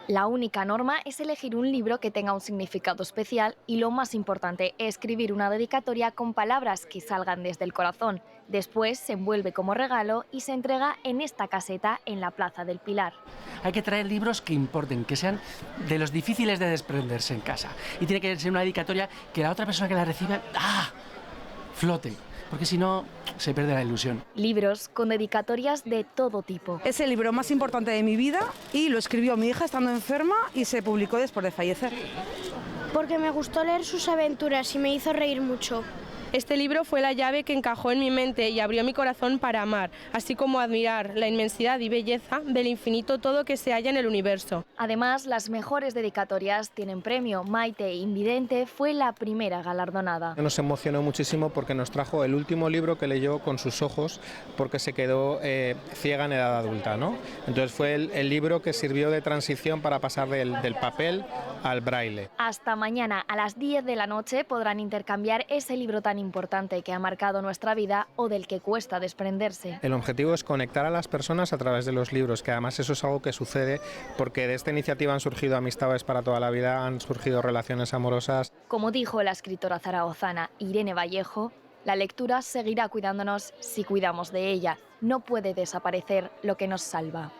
La única norma es elegir un libro que tenga un significado especial y, lo más importante, escribir una dedicatoria con palabras que salgan desde el corazón. Después se envuelve como regalo y se entrega en esta caseta en la Plaza del Pilar. Hay que traer libros que importen, que sean de los difíciles de desprenderse en casa. Y tiene que ser una dedicatoria que la otra persona que la reciba, flote, porque si no, se pierde la ilusión. Libros con dedicatorias de todo tipo. Es el libro más importante de mi vida y lo escribió mi hija estando enferma y se publicó después de fallecer. Porque me gustó leer sus aventuras y me hizo reír mucho. Este libro fue la llave que encajó en mi mente y abrió mi corazón para amar, así como admirar la inmensidad y belleza del infinito todo que se halla en el universo. Además, las mejores dedicatorias tienen premio. Maite Invidente fue la primera galardonada. Nos emocionó muchísimo porque nos trajo el último libro que leyó con sus ojos porque se quedó ciega en edad adulta, ¿no? Entonces fue el libro que sirvió de transición para pasar del papel al braille. Hasta mañana a las 10 de la noche podrán intercambiar ese libro tan importante que ha marcado nuestra vida o del que cuesta desprenderse. El objetivo es conectar a las personas a través de los libros, que además eso es algo que sucede porque de esta iniciativa han surgido amistades para toda la vida, han surgido relaciones amorosas. Como dijo la escritora zaragozana Irene Vallejo, la lectura seguirá cuidándonos si cuidamos de ella. No puede desaparecer lo que nos salva.